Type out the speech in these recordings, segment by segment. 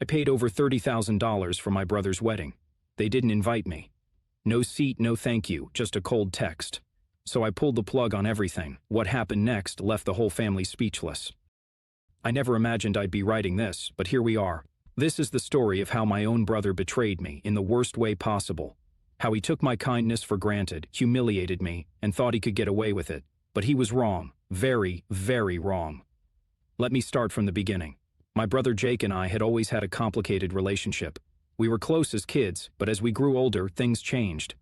I paid over $30,000 for my brother's wedding. They didn't invite me. No seat, no thank you, just a cold text. So I pulled the plug on everything. What happened next left the whole family speechless. I never imagined I'd be writing this, but here we are. This is the story of how my own brother betrayed me in the worst way possible. How he took my kindness for granted, humiliated me, and thought he could get away with it. But he was wrong. Very, very wrong. Let me start from the beginning. My brother Jake and I had always had a complicated relationship. We were close as kids, but as we grew older, things changed.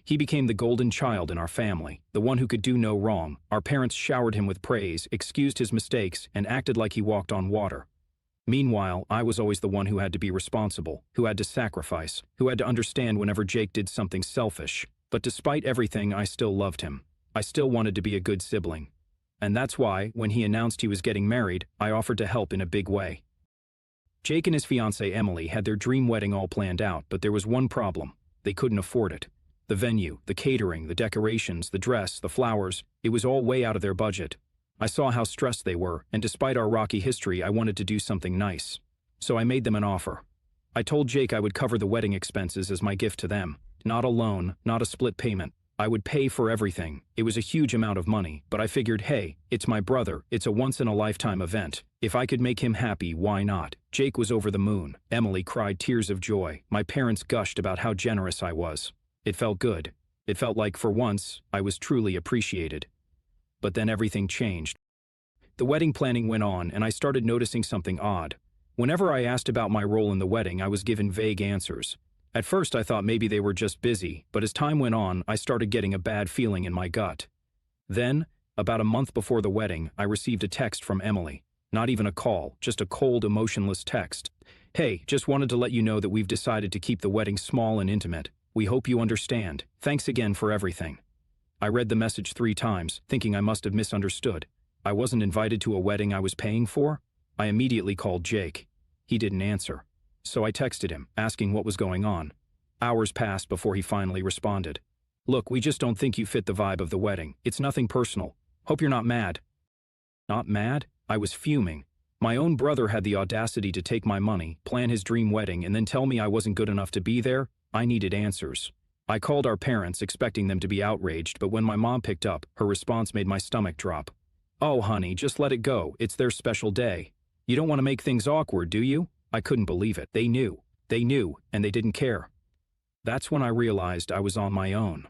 He became the golden child in our family, the one who could do no wrong. Our parents showered him with praise, excused his mistakes, and acted like he walked on water. Meanwhile, I was always the one who had to be responsible, who had to sacrifice, who had to understand whenever Jake did something selfish. But despite everything, I still loved him. I still wanted to be a good sibling. And that's why, when he announced he was getting married, I offered to help in a big way. Jake and his fiancée Emily had their dream wedding all planned out, but there was one problem. They couldn't afford it. The venue, the catering, the decorations, the dress, the flowers, it was all way out of their budget. I saw how stressed they were, and despite our rocky history, I wanted to do something nice. So I made them an offer. I told Jake I would cover the wedding expenses as my gift to them. Not a loan, not a split payment. I would pay for everything. It was a huge amount of money, but I figured, hey, it's my brother, it's a once-in-a-lifetime event. If I could make him happy, why not? Jake was over the moon. Emily cried tears of joy. My parents gushed about how generous I was. It felt good. It felt like, for once, I was truly appreciated. But then everything changed. The wedding planning went on, and I started noticing something odd. Whenever I asked about my role in the wedding, I was given vague answers. At first, I thought maybe they were just busy, but as time went on, I started getting a bad feeling in my gut. Then, about a month before the wedding, I received a text from Emily. Not even a call, just a cold, emotionless text. Hey, just wanted to let you know that we've decided to keep the wedding small and intimate. We hope you understand. Thanks again for everything. I read the message 3 times, thinking I must have misunderstood. I wasn't invited to a wedding I was paying for? I immediately called Jake. He didn't answer. So I texted him, asking what was going on. Hours passed before he finally responded. Look, we just don't think you fit the vibe of the wedding. It's nothing personal. Hope you're not mad. Not mad? I was fuming. My own brother had the audacity to take my money, plan his dream wedding, and then tell me I wasn't good enough to be there. I needed answers. I called our parents, expecting them to be outraged, but when my mom picked up, her response made my stomach drop. Oh, honey, just let it go. It's their special day. You don't want to make things awkward, do you? I couldn't believe it. They knew, and they didn't care. That's when I realized I was on my own.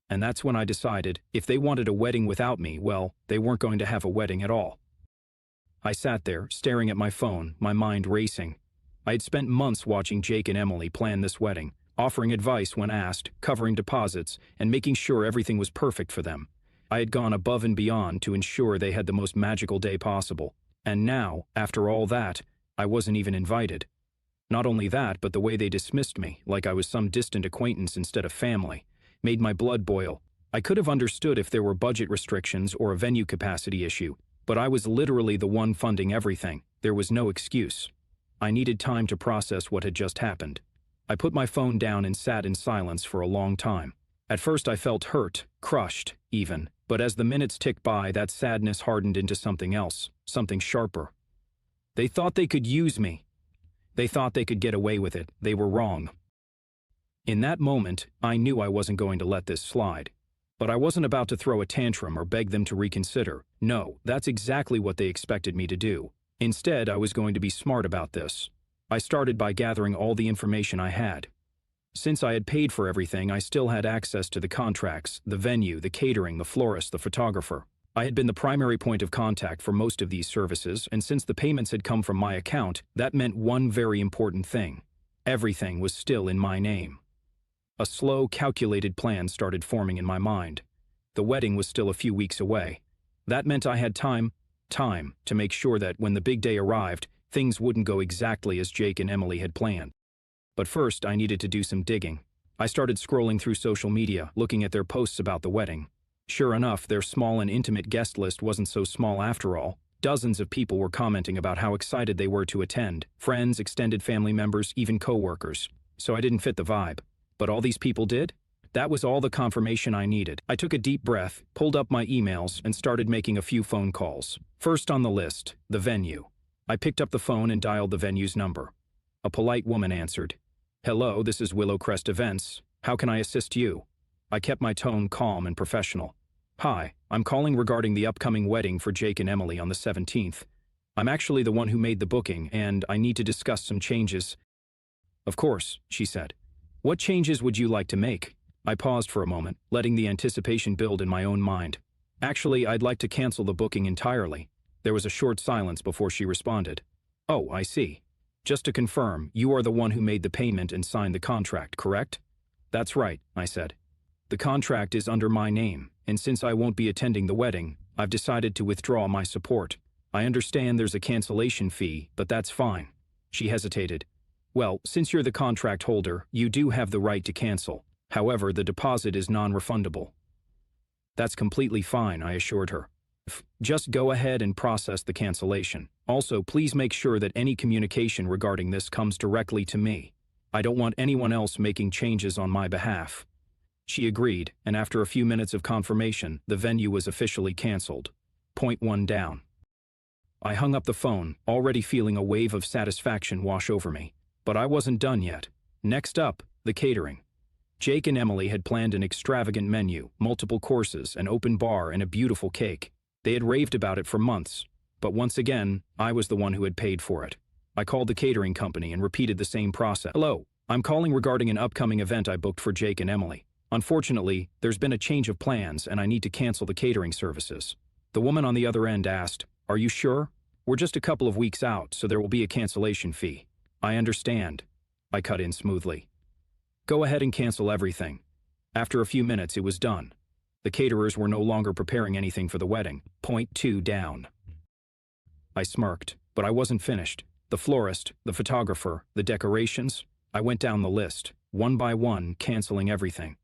And that's when I decided, if they wanted a wedding without me, well, they weren't going to have a wedding at all. I sat there, staring at my phone, my mind racing. I had spent months watching Jake and Emily plan this wedding, offering advice when asked, covering deposits, and making sure everything was perfect for them. I had gone above and beyond to ensure they had the most magical day possible. And now, after all that, I wasn't even invited. Not only that, but the way they dismissed me, like I was some distant acquaintance instead of family, made my blood boil. I could have understood if there were budget restrictions or a venue capacity issue, but I was literally the one funding everything. There was no excuse. I needed time to process what had just happened. I put my phone down and sat in silence for a long time. At first I felt hurt, crushed, even, but as the minutes ticked by, that sadness hardened into something else, something sharper. They thought they could use me. They thought they could get away with it. They were wrong. In that moment, I knew I wasn't going to let this slide. But I wasn't about to throw a tantrum or beg them to reconsider. No, that's exactly what they expected me to do. Instead, I was going to be smart about this. I started by gathering all the information I had. Since I had paid for everything, I still had access to the contracts, the venue, the catering, the florist, the photographer. I had been the primary point of contact for most of these services, and since the payments had come from my account, that meant one very important thing. Everything was still in my name. A slow, calculated plan started forming in my mind. The wedding was still a few weeks away. That meant I had time to make sure that when the big day arrived, things wouldn't go exactly as Jake and Emily had planned. But first, I needed to do some digging. I started scrolling through social media, looking at their posts about the wedding. Sure enough, their small and intimate guest list wasn't so small after all. Dozens of people were commenting about how excited they were to attend. Friends, extended family members, even co-workers. So I didn't fit the vibe. But all these people did? That was all the confirmation I needed. I took a deep breath, pulled up my emails, and started making a few phone calls. First on the list, the venue. I picked up the phone and dialed the venue's number. A polite woman answered. "Hello, this is Willowcrest Events. How can I assist you?" I kept my tone calm and professional. "Hi, I'm calling regarding the upcoming wedding for Jake and Emily on the 17th. I'm actually the one who made the booking, and I need to discuss some changes." "Of course," she said. "What changes would you like to make?" I paused for a moment, letting the anticipation build in my own mind. "Actually, I'd like to cancel the booking entirely." There was a short silence before she responded. "Oh, I see. Just to confirm, you are the one who made the payment and signed the contract, correct?" "That's right," I said. "The contract is under my name, and since I won't be attending the wedding, I've decided to withdraw my support. I understand there's a cancellation fee, but that's fine." She hesitated. "Well, since you're the contract holder, you do have the right to cancel. However, the deposit is non-refundable." "That's completely fine," I assured her. "Just go ahead and process the cancellation. Also, please make sure that any communication regarding this comes directly to me. I don't want anyone else making changes on my behalf." She agreed, and after a few minutes of confirmation, the venue was officially canceled. Point one down. I hung up the phone, already feeling a wave of satisfaction wash over me. But I wasn't done yet. Next up, the catering. Jake and Emily had planned an extravagant menu, multiple courses, an open bar, and a beautiful cake. They had raved about it for months, but once again, I was the one who had paid for it. I called the catering company and repeated the same process. "Hello, I'm calling regarding an upcoming event I booked for Jake and Emily. Unfortunately, there's been a change of plans and I need to cancel the catering services." The woman on the other end asked, "Are you sure? We're just a couple of weeks out, so there will be a cancellation fee." "I understand," I cut in smoothly. "Go ahead and cancel everything." After a few minutes, it was done. The caterers were no longer preparing anything for the wedding. Point two down. I smirked, but I wasn't finished. The florist, the photographer, the decorations. I went down the list, one by one, canceling everything.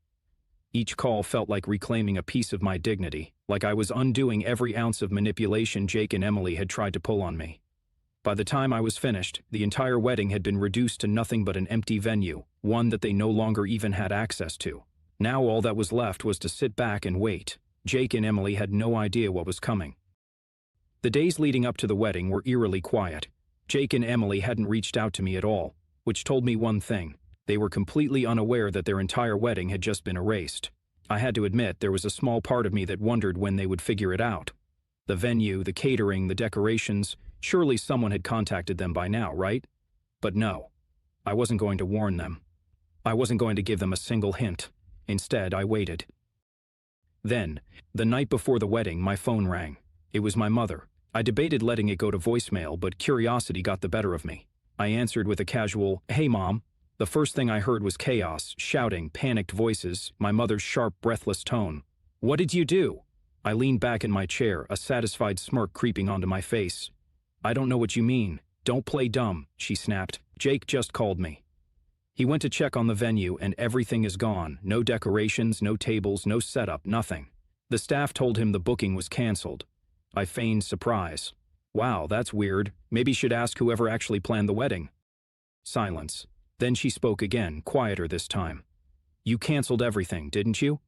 Each call felt like reclaiming a piece of my dignity, like I was undoing every ounce of manipulation Jake and Emily had tried to pull on me. By the time I was finished, the entire wedding had been reduced to nothing but an empty venue, one that they no longer even had access to. Now all that was left was to sit back and wait. Jake and Emily had no idea what was coming. The days leading up to the wedding were eerily quiet. Jake and Emily hadn't reached out to me at all, which told me one thing. They were completely unaware that their entire wedding had just been erased. I had to admit there was a small part of me that wondered when they would figure it out. The venue, the catering, the decorations, surely someone had contacted them by now, right? But no, I wasn't going to warn them. I wasn't going to give them a single hint. Instead, I waited. Then, the night before the wedding, my phone rang. It was my mother. I debated letting it go to voicemail, but curiosity got the better of me. I answered with a casual, "Hey, Mom." The first thing I heard was chaos, shouting, panicked voices, my mother's sharp, breathless tone. "What did you do?" I leaned back in my chair, a satisfied smirk creeping onto my face. "I don't know what you mean. Don't play dumb," she snapped. "Jake just called me. He went to check on the venue and everything is gone. No decorations, no tables, no setup, nothing. The staff told him the booking was canceled." I feigned surprise. "Wow, that's weird. Maybe should ask whoever actually planned the wedding." Silence. Then she spoke again, quieter this time. "You canceled everything, didn't you?"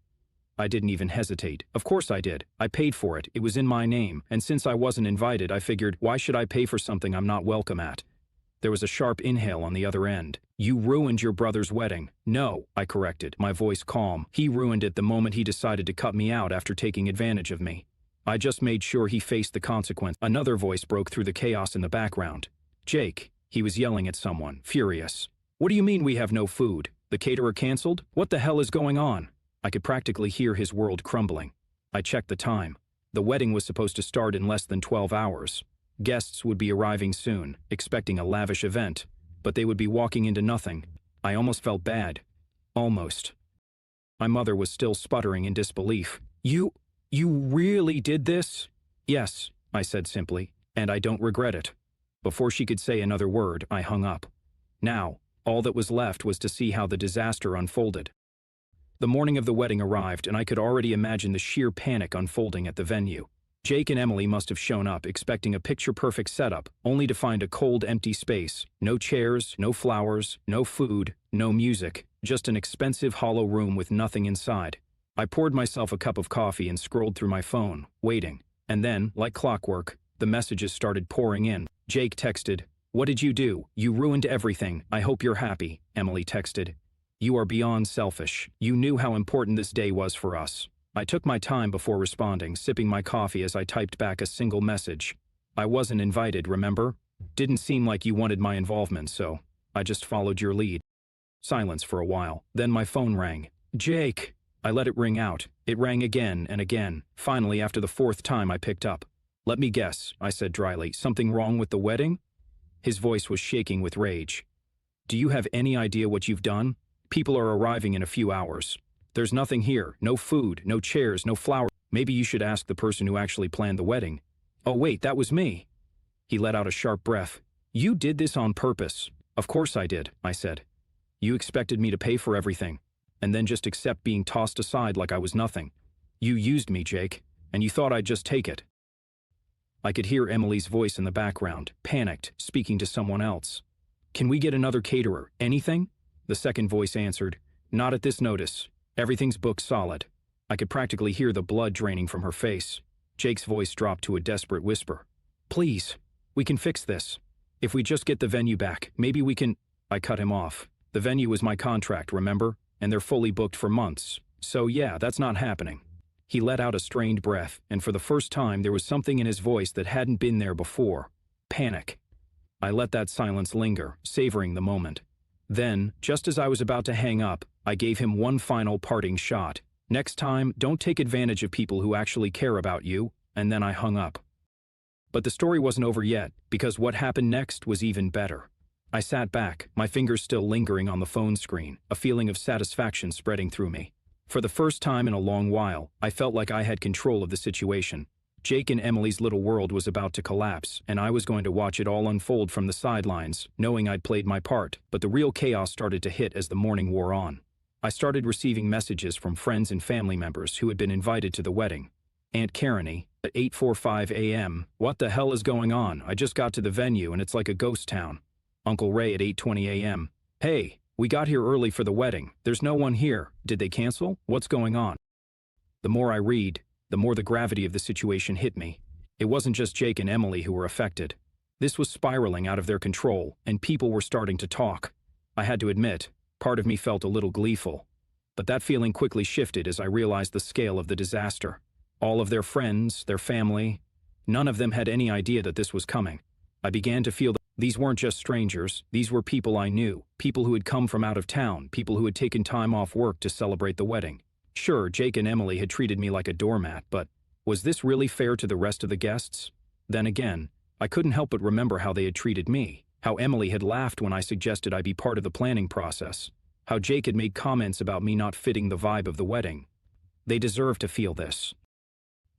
I didn't even hesitate. Of course I did. I paid for it. It was in my name, and since I wasn't invited, I figured, why should I pay for something I'm not welcome at? There was a sharp inhale on the other end. "You ruined your brother's wedding." "No," I corrected, my voice calm. "He ruined it the moment he decided to cut me out after taking advantage of me. I just made sure he faced the consequence." Another voice broke through the chaos in the background. "Jake," he was yelling at someone, furious. "What do you mean we have no food? The caterer canceled? What the hell is going on?" I could practically hear his world crumbling. I checked the time. The wedding was supposed to start in less than 12 hours. Guests would be arriving soon, expecting a lavish event, but they would be walking into nothing. I almost felt bad. Almost. My mother was still sputtering in disbelief. You really did this?" "Yes," I said simply, "and I don't regret it." Before she could say another word, I hung up. Now, all that was left was to see how the disaster unfolded. The morning of the wedding arrived, and I could already imagine the sheer panic unfolding at the venue. Jake and Emily must have shown up expecting a picture-perfect setup, only to find a cold, empty space. No chairs, no flowers, no food, no music, just an expensive hollow room with nothing inside. I poured myself a cup of coffee and scrolled through my phone, waiting. And then, like clockwork, the messages started pouring in. Jake texted, What did you do? You ruined everything. I hope you're happy, Emily texted. You are beyond selfish. You knew how important this day was for us. I took my time before responding, sipping my coffee as I typed back a single message. I wasn't invited, remember? Didn't seem like you wanted my involvement, so I just followed your lead. Silence for a while. Then my phone rang. Jake! I let it ring out. It rang again and again. Finally, after the fourth time, I picked up. Let me guess, I said dryly. Something wrong with the wedding? His voice was shaking with rage. Do you have any idea what you've done? People are arriving in a few hours. There's nothing here. No food, no chairs, no flowers. Maybe you should ask the person who actually planned the wedding. Oh wait, that was me. He let out a sharp breath. You did this on purpose. Of course I did, I said. You expected me to pay for everything, and then just accept being tossed aside like I was nothing. You used me, Jake, and you thought I'd just take it. I could hear Emily's voice in the background, panicked, speaking to someone else. Can we get another caterer? Anything? The second voice answered, Not at this notice. Everything's booked solid. I could practically hear the blood draining from her face. Jake's voice dropped to a desperate whisper. Please, we can fix this. If we just get the venue back, maybe we can… I cut him off. The venue was my contract, remember? And they're fully booked for months. So yeah, that's not happening. He let out a strained breath, and for the first time there was something in his voice that hadn't been there before. Panic. I let that silence linger, savoring the moment. Then, just as I was about to hang up, I gave him one final parting shot. Next time, don't take advantage of people who actually care about you, and then I hung up. But the story wasn't over yet, because what happened next was even better. I sat back, my fingers still lingering on the phone screen, a feeling of satisfaction spreading through me. For the first time in a long while, I felt like I had control of the situation. Jake and Emily's little world was about to collapse, and I was going to watch it all unfold from the sidelines, knowing I'd played my part, but the real chaos started to hit as the morning wore on. I started receiving messages from friends and family members who had been invited to the wedding. Aunt Kareny, at 8:45 a.m., what the hell is going on? I just got to the venue and it's like a ghost town. Uncle Ray at 8:20 a.m., hey, we got here early for the wedding. There's no one here. Did they cancel? What's going on? The more I read, the more the gravity of the situation hit me. It wasn't just Jake and Emily who were affected. This was spiraling out of their control, and people were starting to talk. I had to admit, part of me felt a little gleeful. But that feeling quickly shifted as I realized the scale of the disaster. All of their friends, their family, none of them had any idea that this was coming. I began to feel that these weren't just strangers, these were people I knew, people who had come from out of town, people who had taken time off work to celebrate the wedding. Sure, Jake and Emily had treated me like a doormat, but was this really fair to the rest of the guests? Then again, I couldn't help but remember how they had treated me, how Emily had laughed when I suggested I be part of the planning process, how Jake had made comments about me not fitting the vibe of the wedding. They deserved to feel this.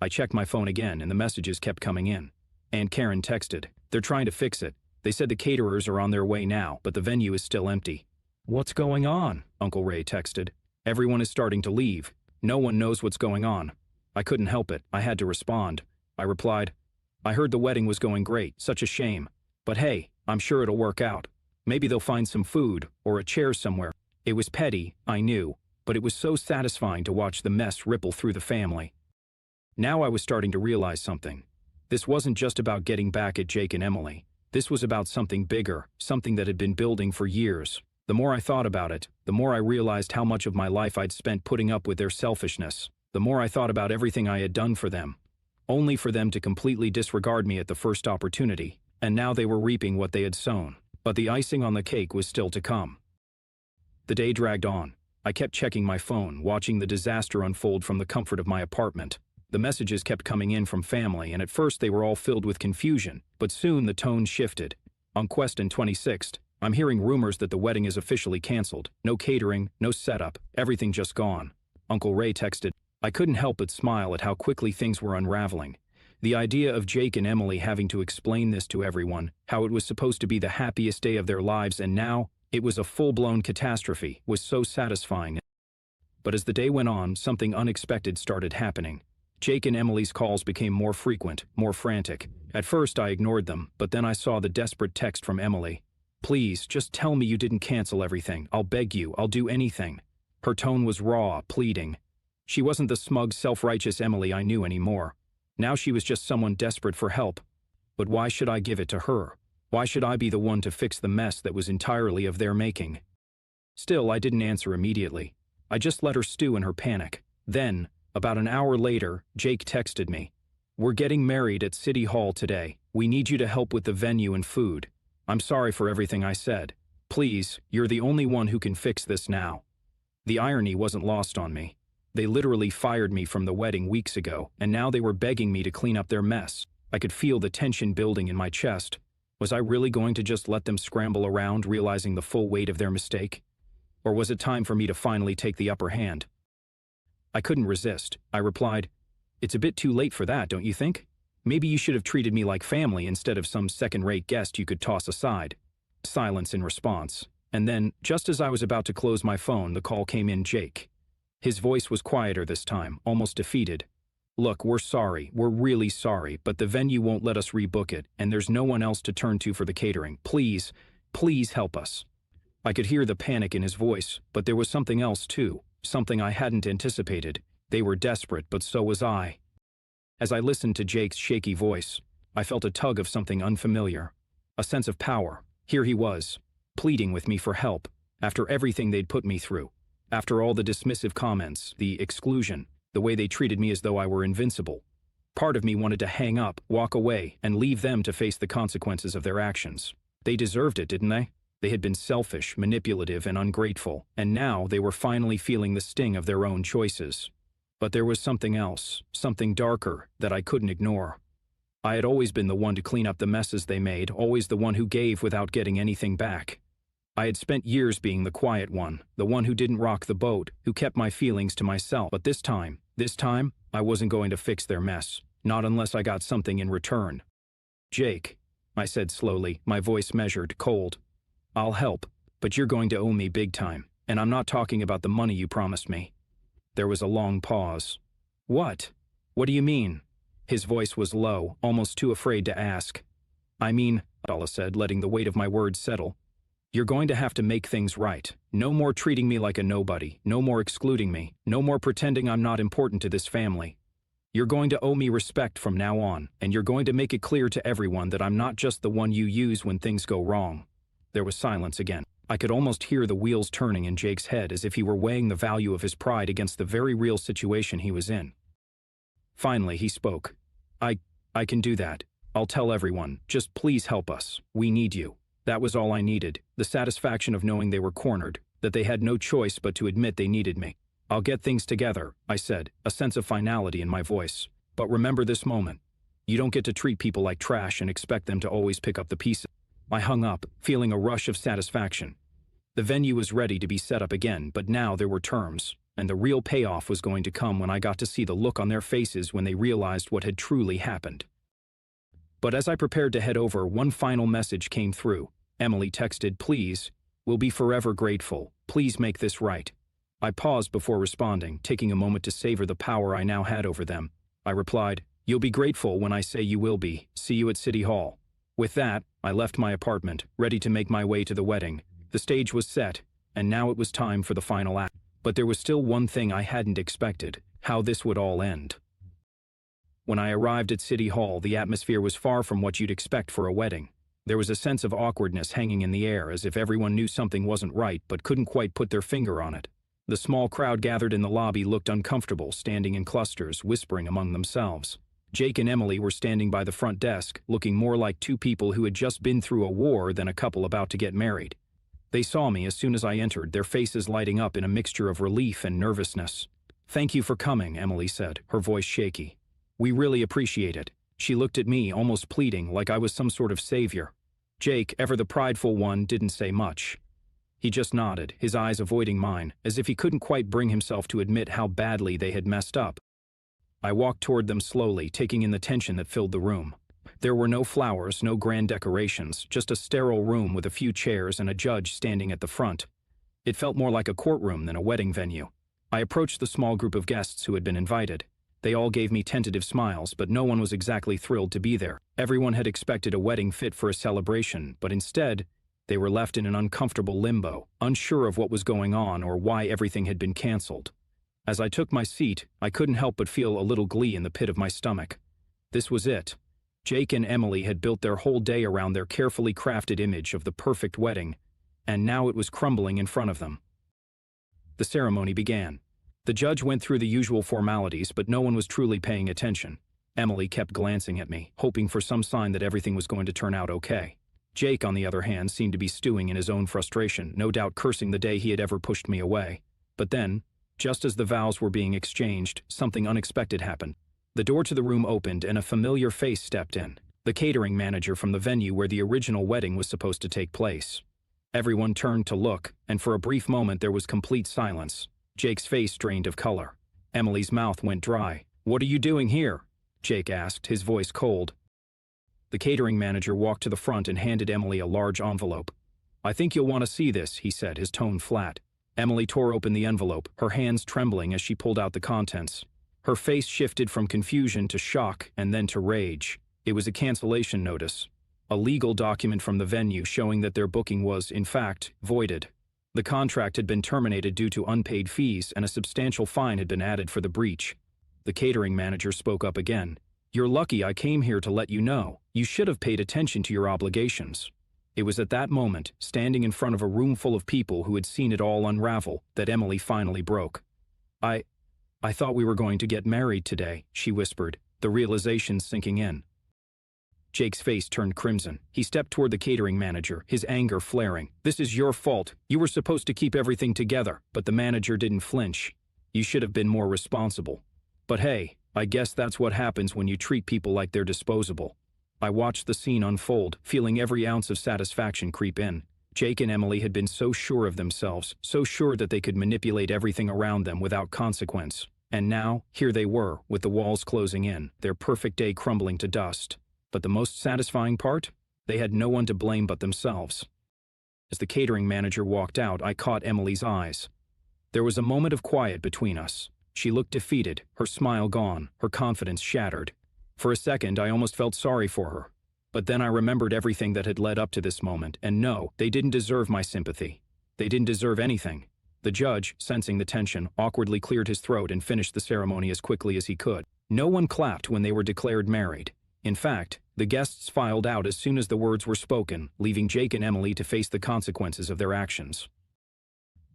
I checked my phone again and the messages kept coming in. Aunt Karen texted, they're trying to fix it. They said the caterers are on their way now, but the venue is still empty. What's going on? Uncle Ray texted. Everyone is starting to leave. No one knows what's going on. I couldn't help it. I had to respond. I replied, I heard the wedding was going great. Such a shame. But hey, I'm sure it'll work out. Maybe they'll find some food or a chair somewhere. It was petty, I knew, but it was so satisfying to watch the mess ripple through the family. Now I was starting to realize something. This wasn't just about getting back at Jake and Emily. This was about something bigger, something that had been building for years. The more I thought about it, the more I realized how much of my life I'd spent putting up with their selfishness. The more I thought about everything I had done for them, only for them to completely disregard me at the first opportunity, and now they were reaping what they had sown. But the icing on the cake was still to come. The day dragged on. I kept checking my phone, watching the disaster unfold from the comfort of my apartment. The messages kept coming in from family, and at first they were all filled with confusion, but soon the tone shifted. On Quest and 26th, I'm hearing rumors that the wedding is officially canceled. No catering, no setup, everything just gone. Uncle Ray texted. I couldn't help but smile at how quickly things were unraveling. The idea of Jake and Emily having to explain this to everyone, how it was supposed to be the happiest day of their lives and now it was a full-blown catastrophe, was so satisfying. But as the day went on, something unexpected started happening. Jake and Emily's calls became more frequent, more frantic. At first I ignored them, but then I saw the desperate text from Emily. Please, just tell me you didn't cancel everything. I'll beg you, I'll do anything. Her tone was raw, pleading. She wasn't the smug, self-righteous Emily I knew anymore. Now she was just someone desperate for help. But why should I give it to her? Why should I be the one to fix the mess that was entirely of their making? Still, I didn't answer immediately. I just let her stew in her panic. Then, about an hour later, Jake texted me. "We're getting married at City Hall today. We need you to help with the venue and food. I'm sorry for everything I said. Please, you're the only one who can fix this now." The irony wasn't lost on me. They literally fired me from the wedding weeks ago, and now they were begging me to clean up their mess. I could feel the tension building in my chest. Was I really going to just let them scramble around, realizing the full weight of their mistake? Or was it time for me to finally take the upper hand? I couldn't resist. I replied, "It's a bit too late for that, don't you think? Maybe you should have treated me like family instead of some second-rate guest you could toss aside." Silence in response. And then, just as I was about to close my phone, the call came in. Jake. His voice was quieter this time, almost defeated. "Look, we're sorry. We're really sorry, but the venue won't let us rebook it, and there's no one else to turn to for the catering. Please, please help us." I could hear the panic in his voice, but there was something else too, something I hadn't anticipated. They were desperate, but so was I. As I listened to Jake's shaky voice, I felt a tug of something unfamiliar, a sense of power. Here he was, pleading with me for help, after everything they'd put me through, after all the dismissive comments, the exclusion, the way they treated me as though I were invincible. Part of me wanted to hang up, walk away, and leave them to face the consequences of their actions. They deserved it, didn't they? They had been selfish, manipulative, and ungrateful, and now they were finally feeling the sting of their own choices. But there was something else, something darker, that I couldn't ignore. I had always been the one to clean up the messes they made, always the one who gave without getting anything back. I had spent years being the quiet one, the one who didn't rock the boat, who kept my feelings to myself. But this time, I wasn't going to fix their mess, not unless I got something in return. "Jake," I said slowly, my voice measured, cold. "I'll help, but you're going to owe me big time, and I'm not talking about the money you promised me." There was a long pause. "What? What do you mean?" His voice was low, almost too afraid to ask. "I mean," Allah said, letting the weight of my words settle, "you're going to have to make things right. No more treating me like a nobody, no more excluding me, no more pretending I'm not important to this family. You're going to owe me respect from now on, and you're going to make it clear to everyone that I'm not just the one you use when things go wrong." There was silence again. I could almost hear the wheels turning in Jake's head as if he were weighing the value of his pride against the very real situation he was in. Finally, he spoke. I can do that. I'll tell everyone. Just please help us. We need you." That was all I needed, the satisfaction of knowing they were cornered, that they had no choice but to admit they needed me. "I'll get things together," I said, a sense of finality in my voice. "But remember this moment. You don't get to treat people like trash and expect them to always pick up the pieces." I hung up, feeling a rush of satisfaction. The venue was ready to be set up again, but now there were terms, and the real payoff was going to come when I got to see the look on their faces when they realized what had truly happened. But as I prepared to head over, one final message came through. Emily texted, "Please, we'll be forever grateful. Please make this right." I paused before responding, taking a moment to savor the power I now had over them. I replied, "You'll be grateful when I say you will be. See you at City Hall." With that, I left my apartment, ready to make my way to the wedding. The stage was set, and now it was time for the final act. But there was still one thing I hadn't expected: how this would all end. When I arrived at City Hall, the atmosphere was far from what you'd expect for a wedding. There was a sense of awkwardness hanging in the air, as if everyone knew something wasn't right but couldn't quite put their finger on it. The small crowd gathered in the lobby looked uncomfortable, standing in clusters, whispering among themselves. Jake and Emily were standing by the front desk, looking more like two people who had just been through a war than a couple about to get married. They saw me as soon as I entered, their faces lighting up in a mixture of relief and nervousness. "Thank you for coming," Emily said, her voice shaky. "We really appreciate it." She looked at me, almost pleading, like I was some sort of savior. Jake, ever the prideful one, didn't say much. He just nodded, his eyes avoiding mine, as if he couldn't quite bring himself to admit how badly they had messed up. I walked toward them slowly, taking in the tension that filled the room. There were no flowers, no grand decorations, just a sterile room with a few chairs and a judge standing at the front. It felt more like a courtroom than a wedding venue. I approached the small group of guests who had been invited. They all gave me tentative smiles, but no one was exactly thrilled to be there. Everyone had expected a wedding fit for a celebration, but instead, they were left in an uncomfortable limbo, unsure of what was going on or why everything had been canceled. As I took my seat, I couldn't help but feel a little glee in the pit of my stomach. This was it. Jake and Emily had built their whole day around their carefully crafted image of the perfect wedding, and now it was crumbling in front of them. The ceremony began. The judge went through the usual formalities, but no one was truly paying attention. Emily kept glancing at me, hoping for some sign that everything was going to turn out okay. Jake, on the other hand, seemed to be stewing in his own frustration, no doubt cursing the day he had ever pushed me away. But then, just as the vows were being exchanged, something unexpected happened. The door to the room opened and a familiar face stepped in, the catering manager from the venue where the original wedding was supposed to take place. Everyone turned to look, and for a brief moment there was complete silence. Jake's face drained of color. Emily's mouth went dry. "What are you doing here?" Jake asked, his voice cold. The catering manager walked to the front and handed Emily a large envelope. "I think you'll want to see this," he said, his tone flat. Emily tore open the envelope, her hands trembling as she pulled out the contents. Her face shifted from confusion to shock and then to rage. It was a cancellation notice, a legal document from the venue showing that their booking was, in fact, voided. The contract had been terminated due to unpaid fees, and a substantial fine had been added for the breach. The catering manager spoke up again. "You're lucky I came here to let you know. You should have paid attention to your obligations." It was at that moment, standing in front of a room full of people who had seen it all unravel, that Emily finally broke. I thought we were going to get married today," she whispered, the realization sinking in. Jake's face turned crimson. He stepped toward the catering manager, his anger flaring. "This is your fault. You were supposed to keep everything together." But the manager didn't flinch. "You should have been more responsible. But hey, I guess that's what happens when you treat people like they're disposable." I watched the scene unfold, feeling every ounce of satisfaction creep in. Jake and Emily had been so sure of themselves, so sure that they could manipulate everything around them without consequence. And now, here they were, with the walls closing in, their perfect day crumbling to dust. But the most satisfying part? They had no one to blame but themselves. As the catering manager walked out, I caught Emily's eyes. There was a moment of quiet between us. She looked defeated, her smile gone, her confidence shattered. For a second, I almost felt sorry for her. But then I remembered everything that had led up to this moment, and no, they didn't deserve my sympathy. They didn't deserve anything. The judge, sensing the tension, awkwardly cleared his throat and finished the ceremony as quickly as he could. No one clapped when they were declared married. In fact, the guests filed out as soon as the words were spoken, leaving Jake and Emily to face the consequences of their actions.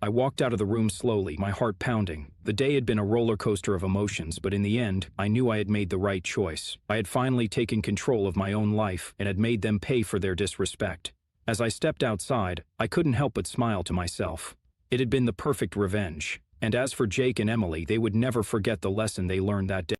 I walked out of the room slowly, my heart pounding. The day had been a roller coaster of emotions, but in the end, I knew I had made the right choice. I had finally taken control of my own life and had made them pay for their disrespect. As I stepped outside, I couldn't help but smile to myself. It had been the perfect revenge. And as for Jake and Emily, they would never forget the lesson they learned that day.